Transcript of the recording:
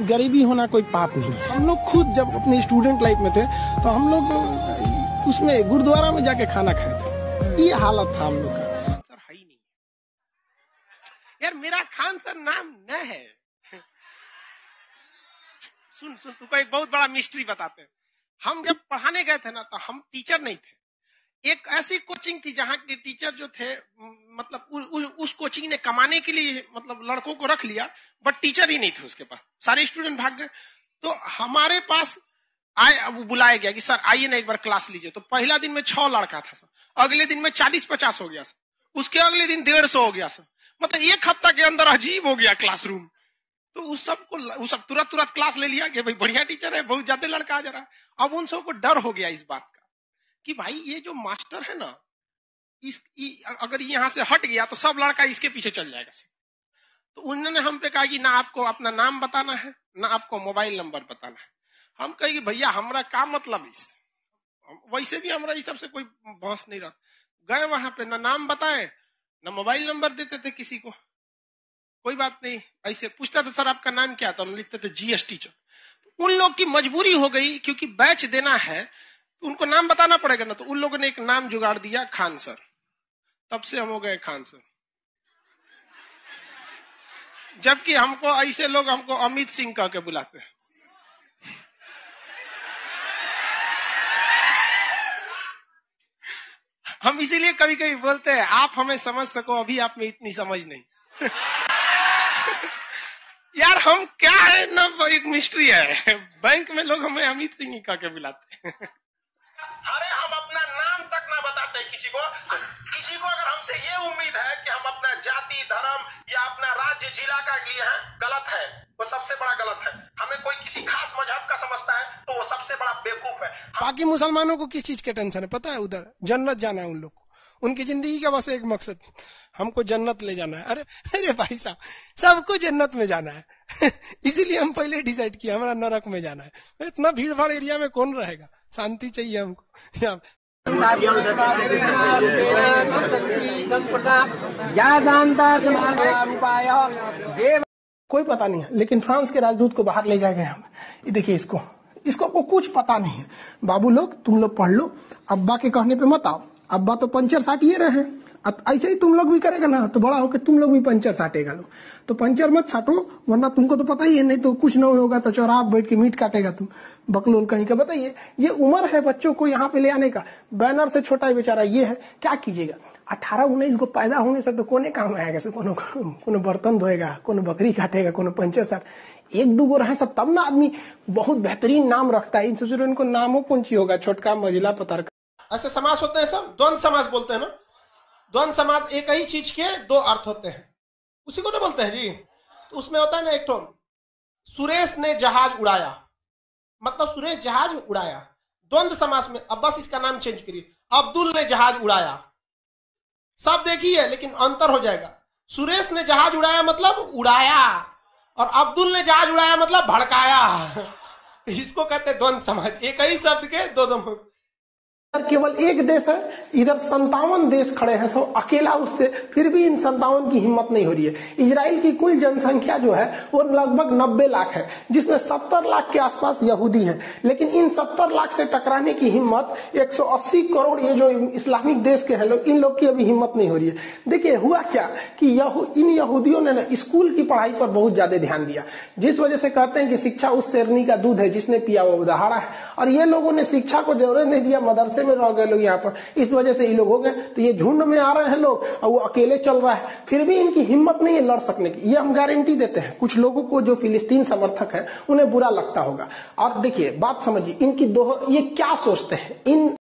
गरीबी होना कोई पाप नहीं। हम लोग खुद जब अपने स्टूडेंट लाइफ में थे तो हम लोग उसमें गुरुद्वारा में जाके खाना खाए थे। ये हालत था हम लोग का। सर है ही नहीं यार, मेरा खान सर नाम न है। सुन तुमको एक बहुत बड़ा मिस्ट्री बताते हैं। हम जब पढ़ाने गए थे ना तो हम टीचर नहीं थे। एक ऐसी कोचिंग थी जहां के टीचर जो थे मतलब उस कोचिंग ने कमाने के लिए मतलब लड़कों को रख लिया, बट टीचर ही नहीं थे उसके पास। सारे स्टूडेंट भाग गए। तो हमारे पास बुलाया गया कि सर आइए ना एक बार क्लास लीजिए। तो पहला दिन में 6 लड़का था सर, अगले दिन में 40-50 हो गया सर, उसके अगले दिन 150 हो गया सर। मतलब एक हफ्ता के अंदर अजीब हो गया क्लासरूम। तो उस सब तुरंत क्लास ले लिया कि भाई बढ़िया टीचर है, बहुत ज्यादा लड़का आ जा रहा है। अब उन सबको डर हो गया इस बात का कि भाई ये जो मास्टर है ना, अगर यहाँ से हट गया तो सब लड़का इसके पीछे चल जाएगा। तो उन्होंने हम पे कहा कि ना आपको अपना नाम बताना है, ना आपको मोबाइल नंबर बताना है। हम कहे कि भैया हमारा क्या मतलब इस, वैसे भी हमारा इस सबसे कोई बहस नहीं रहा। गए वहां पे, ना नाम बताए ना मोबाइल नंबर देते थे किसी को। कोई बात नहीं, ऐसे पूछता था सर आपका नाम क्या, तो हम लिखते थे GS टीचर। उन लोग की मजबूरी हो गई क्योंकि बैच देना है, उनको नाम बताना पड़ेगा ना। तो उन लोगों ने एक नाम जुगाड़ दिया, खान सर। तब से हम हो गए खान सर। जबकि हमको ऐसे लोग हमको अमित सिंह कह के बुलाते हैं। हम इसीलिए कभी कभी बोलते हैं आप हमें समझ सको, अभी आप में इतनी समझ नहीं। यार हम क्या है ना, एक मिस्ट्री है। बैंक में लोग हमें अमित सिंह ही कह के बुलाते हैं। अरे हम अपना नाम तक ना बताते किसी को। किसी को अगर हमसे ये उम्मीद है कि हम अपना जाति, धर्म या अपना राज्य, जिला का लिए हैं, गलत है। वो सबसे बड़ा गलत है। हमें कोई किसी खास मजहब का समझता है तो वो सबसे बड़ा बेवकूफ है। बाकी मुसलमानों को किस चीज के टेंशन है पता है? उधर जन्नत जाना है उन लोग को। उनकी जिंदगी का बस एक मकसद, हमको जन्नत ले जाना है। अरे भाई साहब, सबको जन्नत में जाना है। इसीलिए हम पहले डिसाइड किया हमारा नरक में जाना है। इतना भीड़ भाड़ एरिया में कौन रहेगा, शांति चाहिए हमको। कोई पता नहीं है, लेकिन फ्रांस के राजदूत को बाहर ले जाए गए हम। ये देखिए इसको आपको कुछ पता नहीं है। बाबू लोग तुम लोग पढ़ लो, अब्बा के कहने पे मत आओ। अब्बा तो पंचर साटिए रहे हैं, अब ऐसे ही तुम लोग भी करेगा ना तो बड़ा होकर तुम लोग भी पंचर साटेगा। लो तो पंचर मत साटो, वरना तुमको तो पता ही है, नहीं तो कुछ न होगा तो चौराहा बैठ के मीट काटेगा तुम, बकलोल कहीं का। बताइए, ये उम्र है बच्चों को यहाँ पे ले आने का। बैनर से छोटा ही बेचारा ये है, क्या कीजिएगा। 18-19 को पैदा होने से तो कोने काम आएगा। कोनो बर्तन धोएगा, कोनो बकरी काटेगा, कोनो पंचर साट। 1-2 रहे सब तब ना आदमी बहुत बेहतरीन नाम रखता है। इनको नामों कौन ची होगा, छोटका, मझिला, पतरका, ऐसे समास होते हैं सब। द्वंद समास बोलते हैं ना। द्वंद समास एक ही चीज के 2 अर्थ होते हैं, उसी को ना बोलते हैं जी। तो उसमें होता है ना एक तो, सुरेश ने जहाज उड़ाया, मतलब सुरेश जहाज उड़ाया। द्वंद समास में अब बस इसका नाम चेंज करिए, अब्दुल ने जहाज उड़ाया। सब देखिए लेकिन अंतर हो जाएगा। सुरेश ने जहाज उड़ाया मतलब उड़ाया, और अब्दुल ने जहाज उड़ाया मतलब भड़काया। इसको कहते हैं द्वंद समास। एक ही शब्द के 2 केवल एक देश है, इधर 57 देश खड़े हैं सब अकेला उससे, फिर भी इन 57 की हिम्मत नहीं हो रही है। इजराइल की कुल जनसंख्या जो है वो लगभग 90 लाख है, जिसमें 70 लाख के आसपास यहूदी हैं। लेकिन इन 70 लाख से टकराने की हिम्मत 180 करोड़ ये जो इस्लामिक देश के हैं लोग, इन लोग की अभी हिम्मत नहीं हो रही है। देखिए हुआ क्या कि इन यहूदियों ने ना स्कूल की पढ़ाई पर बहुत ज्यादा ध्यान दिया, जिस वजह से कहते हैं कि शिक्षा उस शेरनी का दूध है जिसने पिया वो दहाड़ा है। और ये लोगों ने शिक्षा को जरूरत नहीं दिया, मदरसे में रह गए लोग यहाँ पर, इस वजह से ये लोग हो गए। तो ये झुंड में आ रहे हैं लोग और वो अकेले चल रहा है, फिर भी इनकी हिम्मत नहीं है लड़ सकने की। ये हम गारंटी देते हैं। कुछ लोगों को जो फिलिस्तीन समर्थक है उन्हें बुरा लगता होगा। और देखिए बात समझिए, इनकी ये क्या सोचते हैं, इन